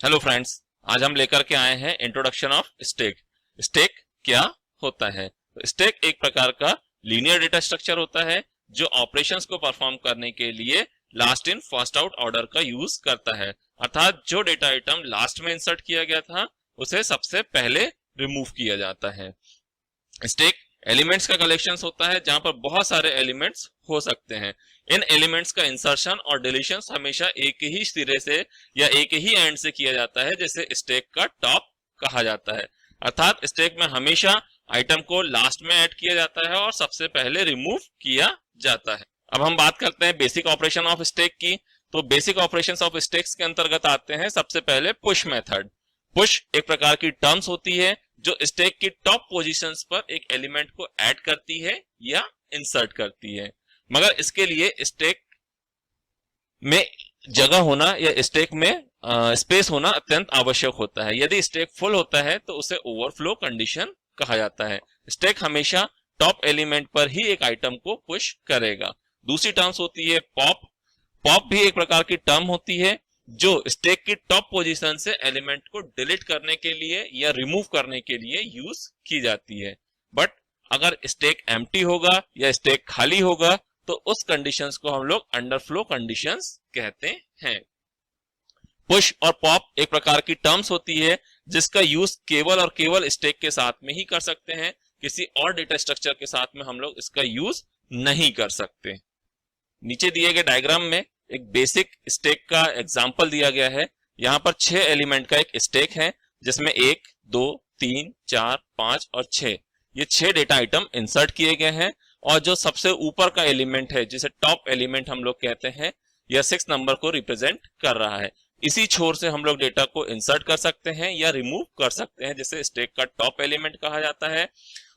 Hello friends, आज हम लेकर के आए हैं इंट्रोडक्शन ऑफ स्टैक। स्टैक क्या होता है? तो स्टैक एक प्रकार का लीनियर डेटा स्ट्रक्चर होता है जो ऑपरेशंस को परफॉर्म करने के लिए last in first out order का यूज करता है। अर्थात जो डेटा आइटम लास्ट में इंसर्ट किया गया था उसे सबसे पहले रिमूव किया जाता है। स्टैक एलिमेंट्स का कलेक्शंस होता है जहां पर बहुत सारे एलिमेंट्स हो सकते हैं। इन एलिमेंट्स का इंसर्शन और डिलीशन हमेशा एक ही सिरे से या एक ही एंड से किया जाता है, जैसे स्टैक का टॉप कहा जाता है। अर्थात स्टैक में हमेशा आइटम को लास्ट में ऐड किया जाता है और सबसे पहले रिमूव किया जाता है। अब हम बात करते हैं बेसिक ऑपरेशन ऑफ स्टैक की। तो बेसिक ऑपरेशंस ऑफ स्टैक्स के अंतर्गत आते हैं सबसे पहले पुश मेथड। पुश एक प्रकार की टर्म्स होती है जो स्टैक की टॉप पोजीशंस पर एक एलिमेंट को ऐड करती है या इंसर्ट करती है। मगर इसके लिए स्टैक में जगह होना या स्टैक में स्पेस होना अत्यंत आवश्यक होता है। यदि स्टैक फुल होता है तो उसे ओवरफ्लो कंडीशन कहा जाता है। स्टैक हमेशा टॉप एलिमेंट पर ही एक आइटम को पुश करेगा। दूसरी टर्म्स होती है पॉप। पॉप भी एक प्रकार की टर्म होती है जो स्टैक की टॉप पोजीशन से एलिमेंट को डिलीट करने के लिए या रिमूव करने के लिए यूज की जाती है। बट अगर स्टैक एम्प्टी होगा या स्टैक खाली होगा तो उस कंडीशंस को हम लोग अंडरफ्लो कंडीशंस कहते हैं। पुश और पॉप एक प्रकार की टर्म्स होती है जिसका यूज केवल और केवल स्टैक के साथ में ही कर सकते हैं। किसी और डेटा स्ट्रक्चर के साथ में हम लोग इसका यूज नहीं कर सकते। नीचे दिए गए डायग्राम में एक बेसिक स्टैक का एग्जांपल दिया गया है। यहाँ पर 6 एलिमेंट का एक स्टैक है जिसमें 1, 2, 3, 4, 5 और 6 ये 6 डेटा आइटम इंसर्ट किए गए हैं। और जो सबसे ऊपर का एलिमेंट है जिसे टॉप एलिमेंट हम लोग कहते हैं, यह 6 नंबर को रिप्रेजेंट कर रहा है। इसी छोर से हम लोग डेटा को इंसर्ट कर सकते हैं या रिमूव कर सकते हैं, जिसे स्टैक का टॉप एलिमेंट कहा जाता है।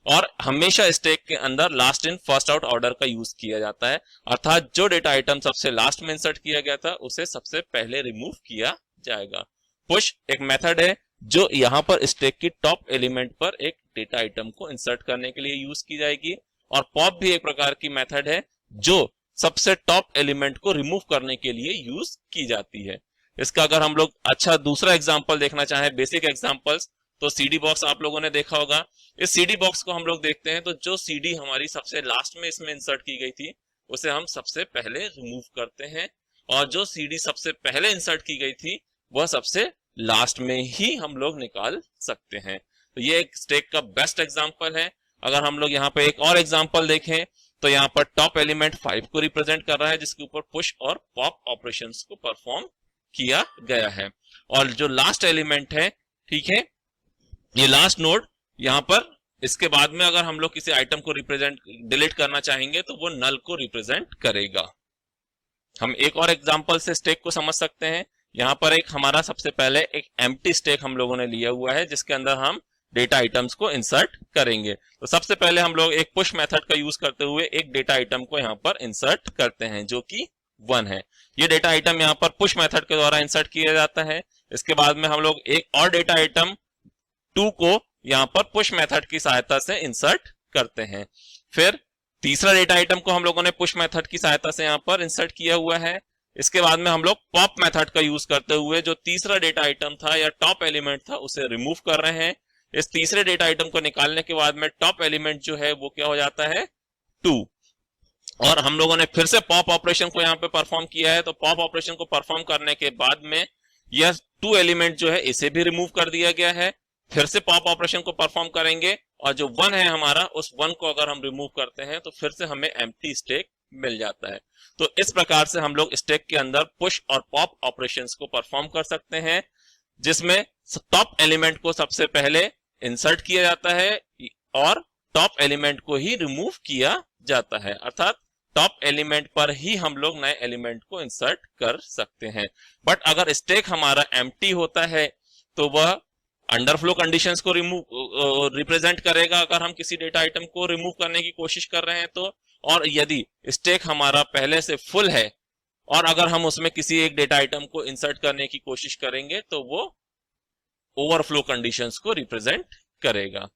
और हमेशा स्टैक के अंदर last in first out order का यूज किया जाता है। अर्थात जो डेटा आइटम सबसे लास्ट में इंसर्ट किया गया था उसे सबसे पहले रिमूव किया जाएगा। पुश एक मेथड है जो यहाँ पर स्टैक की टॉप एलिमेंट पर एक डेटा आइटम को इंसर्ट करने के लिए यूज की जाएगी। और पॉप भी एक प्रकार की मेथड है जो सबसे टॉप एलिमेंट को रिमूव करने के लिए यूज की जाती है। इसका अगर हम लोग अच्छा दूसरा एग्जांपल देखना चाहें, बेसिक एग्जांपल्स, तो सीडी बॉक्स आप लोगों ने देखा होगा। इस सीडी बॉक्स को हम लोग देखते हैं तो जो सीडी हमारी सबसे लास्ट में इसमें इंसर्ट की गई थी उसे हम सबसे पहले रिमूव करते हैं, और जो सीडी सबसे पहले इंसर्ट की गई थी वह सबसे लास्ट में ही हम लोग निकाल सकते हैं। तो ये एक स्टैक का बेस्ट एग्जांपल है। अगर हम लोग यहाँ पे एक और एग्जांपल देखें तो यहाँ पर टॉप एलिमेंट 5 को रिप्रेजेंट कर रहा है जिसके ऊपर पुश और पॉप ऑपरेशंस को परफॉर्म किया गया है। और जो लास्ट एलिमेंट है, ठीक है, ये लास्ट नोड यहाँ पर, इसके बाद में अगर हम लोग किसी आइटम को रिप्रेजेंट डिलीट करना चाहेंगे तो वो नल को रिप्रेजेंट करेगा। हम एक और एग्जांपल से स्टैक को समझ सकते हैं। यहाँ पर एक हमारा सबसे पहले एक एम्प्टी स्टैक हम लोगों ने लिया हुआ है जिसके अंदर हम डेटा आइटम्स को इंसर्ट करेंगे। तो सबसे पहले हम लोग एक पुश मेथड का यूज करते हुए एक डेटा आइटम को यहाँ पर इंसर्ट करते हैं जो कि 1 है। ये डेटा आइटम यहाँ पर पुश मेथड के द्वारा इंसर्ट किया जाता है। इसके बाद में हम लोग एक और डेटा आइटम 2 को यहाँ पर पुश मेथड की सहायता से इंसर्ट करते हैं। फिर तीसरा डेटा आइटम को हम लोगों ने पुश मेथड की सहायता से यहाँ पर इंसर्ट किया हुआ है। इसके बाद में हम लोग पॉप मेथड का यूज करते हुए जो तीसरा डेटा आइटम था या टॉप एलिमेंट था उसे रिमूव कर रहे हैं। इस तीसरे डेटा आइटम को निकालने के बाद में टॉप एलिमेंट जो है वो क्या हो जाता है, 2। और हम लोगों ने फिर से पॉप ऑपरेशन को यहाँ पे परफॉर्म किया है। तो पॉप ऑपरेशन को परफॉर्म करने के बाद में यह 2 एलिमेंट जो है इसे भी रिमूव कर दिया गया है। फिर से पॉप ऑपरेशन को परफॉर्म करेंगे और जो 1 है हमारा, उस 1 को अगर हम रिमूव करते हैं तो फिर से हमें एम्प्टी स्टैक मिल जाता है। तो इस प्रकार से हम लोग स्टैक के अंदर पुश और पॉप ऑपरेशंस को परफॉर्म कर सकते हैं जिसमें टॉप एलिमेंट को सबसे पहले इंसर्ट किया जाता है और टॉप एलिमेंट को ही रिमूव किया जाता है। अर्थात टॉप एलिमेंट पर ही हम लोग नए एलिमेंट को इंसर्ट कर सकते हैं। बट अगर स्टैक हमारा एम्प्टी होता है तो वह अंडरफ्लो कंडीशंस को रिप्रेजेंट करेगा अगर हम किसी डेटा आइटम को रिमूव करने की कोशिश कर रहे हैं तो। और यदि स्टैक हमारा पहले से फुल है और अगर हम उसमें किसी एक डेटा आइटम को इंसर्ट करने की कोशिश करेंगे तो वो ओवरफ्लो कंडीशंस को रिप्रेजेंट करेगा।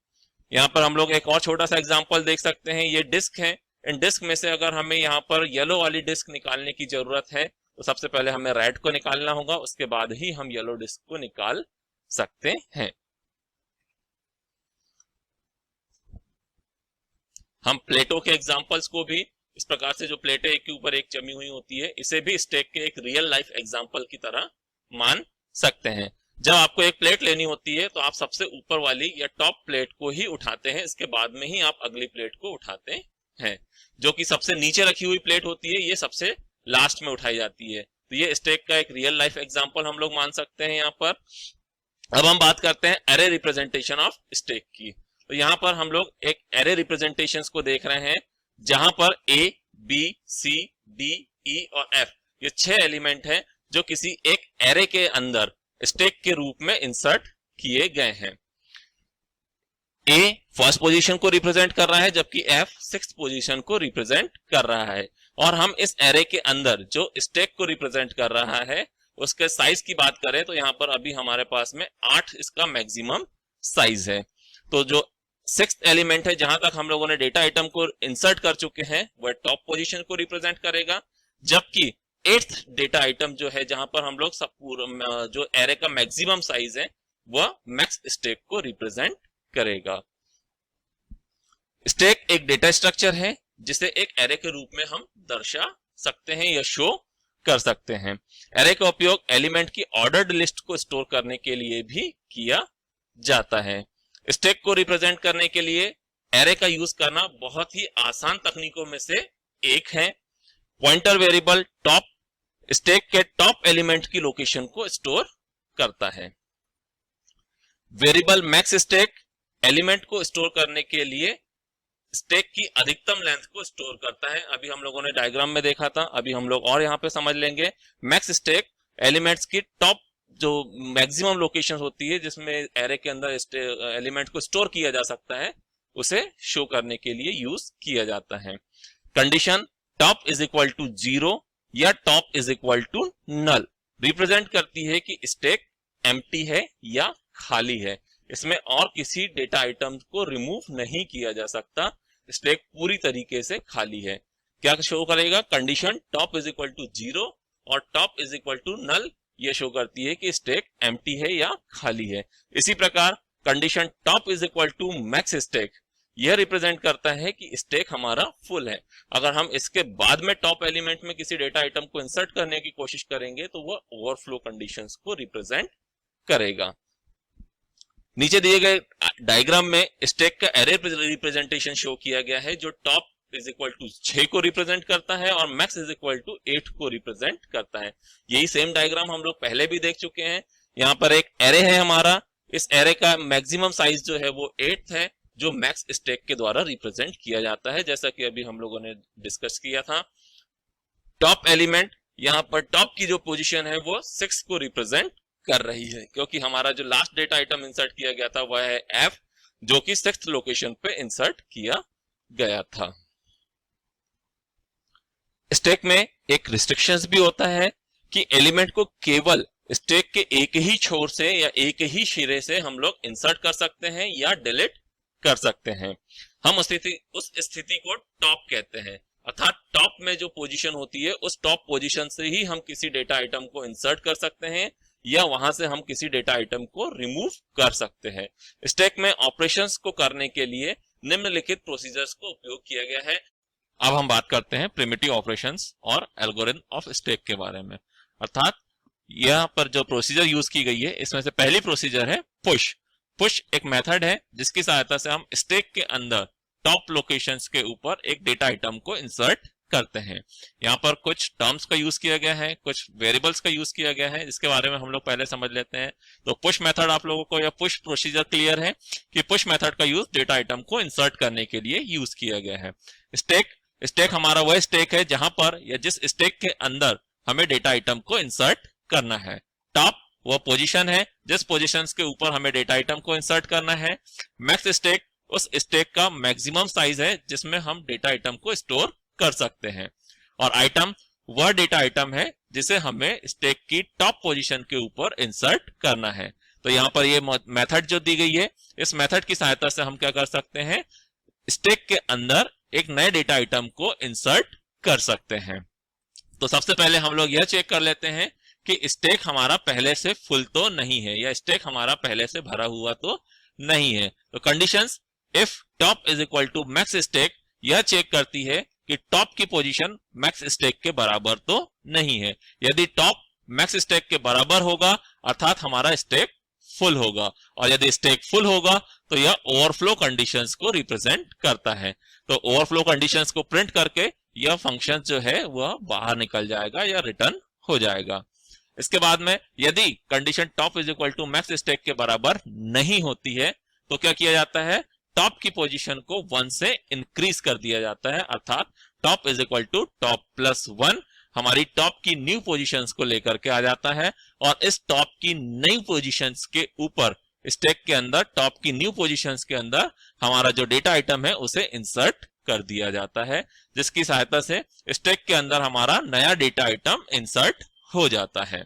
यहाँ पर हम लोग एक और छोटा सा एग्जांपल देख सकते हैं। ये डिस्क है। इन डिस्क में से अगर हमें यहाँ पर येलो वाली डिस्क निकालने की जरूरत है तो सबसे पहले हमें रेड को निकालना होगा, उसके बाद ही हम येलो डिस्क को निकाल सकते हैं। हम प्लेटों के एग्जांपल्स को भी इस प्रकार से, जो प्लेटें एक के ऊपर एक जमी हुई होती है, इसे भी स्टेक के एक रियल लाइफ एग्जांपल की तरह मान सकते हैं। जब आपको एक प्लेट लेनी होती है तो आप सबसे ऊपर वाली या टॉप प्लेट को ही उठाते हैं, इसके बाद में ही आप अगली प्लेट को उठाते हैं। जो कि सबसे नीचे रखी हुई प्लेट होती है, ये सबसे लास्ट में उठाई जाती है। तो ये स्टेक का एक रियल लाइफ एग्जांपल हम लोग मान सकते हैं यहाँ पर। अब हम बात करते हैं एरे रिप्रेजेंटेशन ऑफ स्टेक की। तो यहाँ पर हम लोग एक एरे रिप्रेजेंटेशंस को देख रहे हैं, जहां पर ए, बी, सी, डी, ई और एफ ये 6 एलिमेंट हैं जो किसी एक एरे के अंदर स्टेक के रूप में इंसर्ट किए गए हैं। ए फर्स्ट पोजीशन को रिप्रेजेंट कर रहा है, जबकि एफ सिक्स्थ पोजीशन को रिप्रेजेंट कर रहा है। और हम इस एरे के अंदर जो स्टेक को रिप्रेजेंट कर रहा है उसके साइज की बात करें तो यहाँ पर अभी हमारे पास में 8 इसका मैक्सिमम साइज है। तो जो सिक्स्थ एलिमेंट है, जहां तक हम लोगों ने डेटा आइटम को इंसर्ट कर चुके हैं, वह टॉप पोजीशन को रिप्रेजेंट करेगा, जबकि 8th डेटा आइटम जो है, जहां पर हम लोग सब जो एरे का मैक्सिमम साइज है, वह मैक्स स्टेक को रिप्रेजेंट करेगा। स्टेक एक डेटा स्ट्रक्चर है जिसे एक एरे के रूप में हम दर्शा सकते हैं या शो कर सकते हैं। एरे का उपयोग एलिमेंट की ऑर्डर्ड लिस्ट को स्टोर करने के लिए भी किया जाता है। स्टेक को रिप्रेजेंट करने के लिए एरे का यूज करना बहुत ही आसान तकनीकों में से एक है। पॉइंटर वेरिएबल टॉप स्टेक के टॉप एलिमेंट की लोकेशन को स्टोर करता है। वेरिएबल मैक्स स्टेक एलिमेंट को स्टोर करने के लिए स्टेक की अधिकतम लेंथ को स्टोर करता है। अभी हम लोगों ने डायग्राम में देखा था, अभी हम लोग और यहाँ पे समझ लेंगे। मैक्स स्टेक एलिमेंट्स की टॉप जो मैक्सिमम लोकेशन होती है जिसमें एरे के अंदर एलिमेंट को स्टोर किया जा सकता है, उसे शो करने के लिए यूज किया जाता है। Condition top is equal to 0 या top is equal to null represent करती है कि स्टेक एम्प्टी है या खाली है। इसमें और किसी डेटा आइटम को रिमूव नहीं किया जा सकता, स्टेक पूरी तरीके से खाली है। क्या शो करेगा? Condition top is equal to 0 और top is equal to null ये शो करती है कि स्टेक एम्प्टी है या खाली है। इसी प्रकार condition top is equal to max stack यह रिप्रेजेंट करता है कि स्टेक हमारा फुल है। अगर हम इसके बाद में टॉप एलिमेंट में किसी डेटा आइटम को इंसर्ट करने की कोशिश करेंगे तो वह ओवरफ्लो कंडीशंस को रिप्रेजेंट करेगा। नीचे दिए गए डायग्राम में स्टेक का एरे रिप्रेजेंटेशन शो किया गया है, जो टॉप इज इक्वल टू 6 को रिप्रेजेंट करता है और मैक्स इज इक्वल टू 8 को रिप्रेजेंट करता है। यही सेम डायग्राम हम लोग पहले भी देख चुके हैं। यहाँ पर एक एरे है हमारा, इस एरे का मैक्सिमम साइज जो है वो 8 है, जो मैक्स स्टेक के द्वारा रिप्रेजेंट किया जाता है, जैसा कि अभी हम लोगों ने डिस्कस किया था। टॉप एलिमेंट यहाँ पर टॉप की जो पोजीशन है वो 6 को रिप्रेजेंट कर रही है, क्योंकि हमारा जो लास्ट डेटा आइटम इंसर्ट किया गया था वह है एफ, जो कि 6th लोकेशन पे इंसर्ट किया गया था। स्टेक में एक रिस्ट्रिक्शंस भी होता है कि एलिमेंट को केवल स्टेक के एक ही छोर से या एक ही सिरे से हम लोग इंसर्ट कर सकते हैं या डिलीट कर सकते हैं। हम उस स्थिति को टॉप कहते हैं, अर्थात टॉप में जो पोजीशन होती है उस टॉप पोजीशन से ही हम किसी डेटा आइटम को इंसर्ट कर सकते हैं या वहां से हम किसी डेटा आइटम को रिमूव कर सकते हैं। स्टैक में ऑपरेशंस को करने के लिए निम्नलिखित प्रोसीजर्स को उपयोग किया गया है। अब हम बात करते हैं प्रिमिटिव ऑपरेशंस और एल्गोरिथम ऑफ स्टैक के बारे में। अर्थात यहाँ पर जो प्रोसीजर यूज की गई है इसमें से पहली प्रोसीजर है पुश। पुश एक मेथड है जिसकी सहायता से हम स्टैक के अंदर टॉप लोकेशंस के ऊपर एक डेटा आइटम को इंसर्ट करते हैं। यहाँ पर कुछ टर्म्स का यूज किया गया है, कुछ वेरिएबल्स का यूज किया गया है, जिसके बारे में हम लोग पहले समझ लेते हैं। तो पुश मेथड आप लोगों को या पुश प्रोसीजर क्लियर है कि पुश मेथड का यूज डेटा आइटम को इंसर्ट करने के लिए यूज किया गया है। स्टैक हमारा वह स्टैक है जहां पर या जिस स्टैक के अंदर हमें डेटा आइटम को इंसर्ट करना है। टॉप वह पोजीशन है जिस पोजीशन के ऊपर हमें डेटा आइटम को इंसर्ट करना है। मैक्स स्टैक उस स्टैक का मैक्सिमम साइज है जिसमें हम डेटा आइटम को स्टोर कर सकते हैं। और आइटम वह डेटा आइटम है जिसे हमें स्टैक की टॉप पोजीशन के ऊपर इंसर्ट करना है। तो यहाँ पर ये मेथड जो दी गई है, इस मेथड की सहायता से हम क्या कर सकते हैं, स्टैक के अंदर एक नए डेटा आइटम को इंसर्ट कर सकते हैं। तो सबसे पहले हम लोग यह चेक कर लेते हैं कि स्टैक हमारा पहले से फुल तो नहीं है या स्टैक हमारा पहले से भरा हुआ तो नहीं है। तो conditions if top is equal to max stack यह चेक करती है कि टॉप की पोजीशन मैक्स स्टैक के बराबर तो नहीं है। यदि टॉप मैक्स स्टैक के बराबर होगा अर्थात हमारा स्टैक फुल होगा, और यदि स्टैक फुल होगा तो यह ओवरफ्लो कंडीशंस को रिप्रेजेंट करता है। तो ओवरफ्लो कंडीशंस को प्रिंट करके यह फंक्शन जो है वह बाहर निकल जाएगा या रिटर्न हो जाएगा। इसके बाद में यदि condition top is equal to max stack के बराबर नहीं होती है तो क्या किया जाता है, टॉप की पोजीशन को 1 से इंक्रीज कर दिया जाता है, अर्थात top is equal to top plus 1 हमारी टॉप की न्यू पोजीशंस को लेकर के आ जाता है, और इस टॉप की नई पोजीशंस के ऊपर स्टैक के अंदर टॉप की न्यू पोजीशंस के अंदर हमारा जो डेटा आइटम है उसे इंसर्ट कर दिया जाता है, जिसकी सहायता से स्टैक के अंदर हमारा नया डेटा आइटम इंसर्ट हो जाता है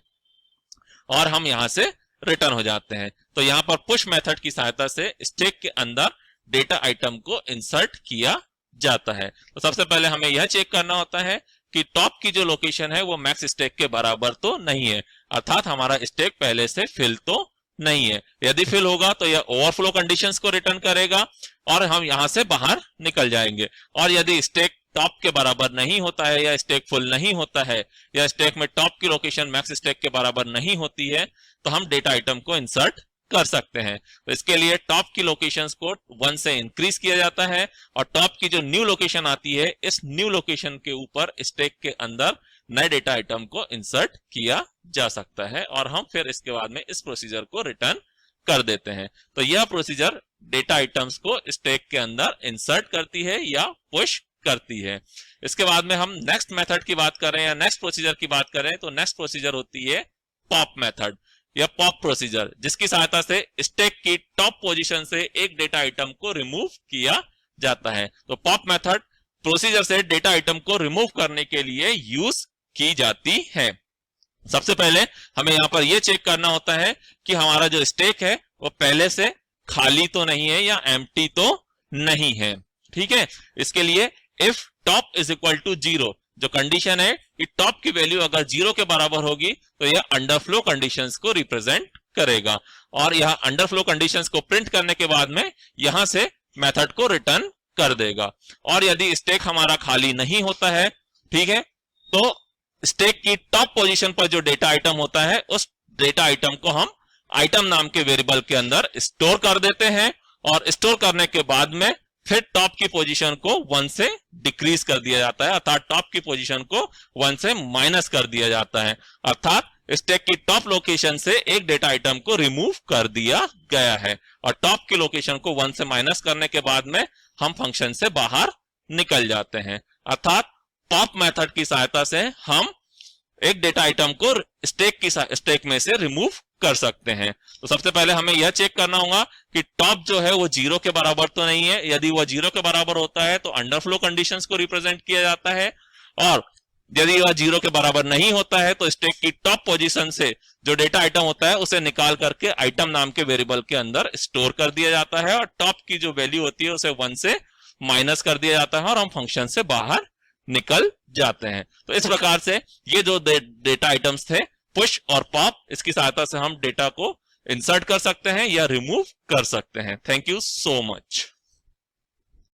और हम यहां से रिटर्न हो जाते हैं। तो यहां पर पुश मेथड की सहायता से स्टैक के अंदर डेटा आइटम को इंसर्ट किया जाता है। तो सबसे पहले हमें यह चेक करना होता है कि टॉप की जो लोकेशन है वो मैक्स स्टैक के बराबर तो नहीं है, अर्थात हमारा स्टैक पहले से फिल तो नहीं है। यदि फिल होगा तो यह ओवरफ्लो कंडीशंस को रिटर्न करेगा और हम यहां से बाहर निकल जाएंगे। और यदि स्टैक टॉप के बराबर नहीं होता है या स्टैक फुल नहीं होता है या स्टैक में टॉप की लोकेशन मैक्स स्टैक के बराबर नहीं होती है तो हम डेटा आइटम को इंसर्ट कर सकते हैं। तो इसके लिए टॉप की लोकेशंस को 1 से इंक्रीज किया जाता है और टॉप की जो न्यू लोकेशन आती है इस न्यू लोकेशन के ऊपर स्टैक के अंदर नए डेटा आइटम को इंसर्ट किया जा सकता है और हम फिर इसके बाद में इस प्रोसीजर को रिटर्न कर देते हैं। तो यह प्रोसीजर डेटा आइटम्स को स्टैक के अंदर इंसर्ट करती है या पुश करती है। इसके बाद में हम नेक्स्ट मेथड की बात करें या नेक्स्ट प्रोसीजर की बात करें तो नेक्स्ट प्रोसीजर होती है पॉप मेथड या पॉप प्रोसीजर, जिसकी सहायता से स्टैक की टॉप पोजीशन से एक डेटा आइटम को रिमूव किया जाता है। तो पॉप मेथड प्रोसीजर से डेटा आइटम को रिमूव करने के लिए यूज की जाती है। सबसे पहले हमें यहां पर यह चेक करना होता है कि हमारा जो स्टैक है वो पहले से खाली तो नहीं है या एम्प्टी तो नहीं है। ठीक है, इसके लिए if top is equal to 0 जो कंडीशन है कि टॉप की वैल्यू अगर 0 के बराबर होगी तो यह अंडरफ्लो कंडीशंस को रिप्रेजेंट करेगा और यह अंडरफ्लो कंडीशंस को प्रिंट करने के बाद में यहां से मेथड को रिटर्न कर देगा। और यदि स्टैक हमारा खाली नहीं होता है, ठीक है, तो स्टैक की टॉप पोजीशन पर जो डेटा आइटम होता है उस डेटा आइटम को हम आइटम नाम के वेरिएबल के अंदर स्टोर कर देते हैं और स्टोर करने के बाद में फिर टॉप की पोजीशन को 1 से डिक्रीज कर दिया जाता है, अर्थात टॉप की पोजीशन को 1 से माइनस कर दिया जाता है, अर्थात स्टैक की टॉप लोकेशन से एक डेटा आइटम को रिमूव कर दिया गया है और टॉप की लोकेशन को 1 से माइनस करने के बाद में हम फंक्शन से बाहर निकल जाते हैं। अर्थात पॉप मेथड की सहायता से हम एक डेटा आइटम को स्टैक में से रिमूव कर सकते हैं। तो सबसे पहले हमें यह चेक करना होगा कि टॉप जो है वो 0 के बराबर तो नहीं है। यदि वह 0 के बराबर होता है तो अंडरफ्लो कंडीशंस को रिप्रेजेंट किया जाता है और यदि वह 0 के बराबर नहीं होता है तो स्टैक की टॉप पोजीशन से जो डेटा आइटम होता है उसे निकाल करके आइटम नाम के वेरिएबल के अंदर स्टोर कर दिया जाता है और टॉप की जो वैल्यू होती है उसे 1 से माइनस कर दिया जाता है और हम फंक्शन से बाहर निकल जाते हैं। तो इस प्रकार से ये जो डेटा आइटम्स थे पुश और पॉप, इसकी सहायता से हम डेटा को इंसर्ट कर सकते हैं या रिमूव कर सकते हैं। Thank you so much.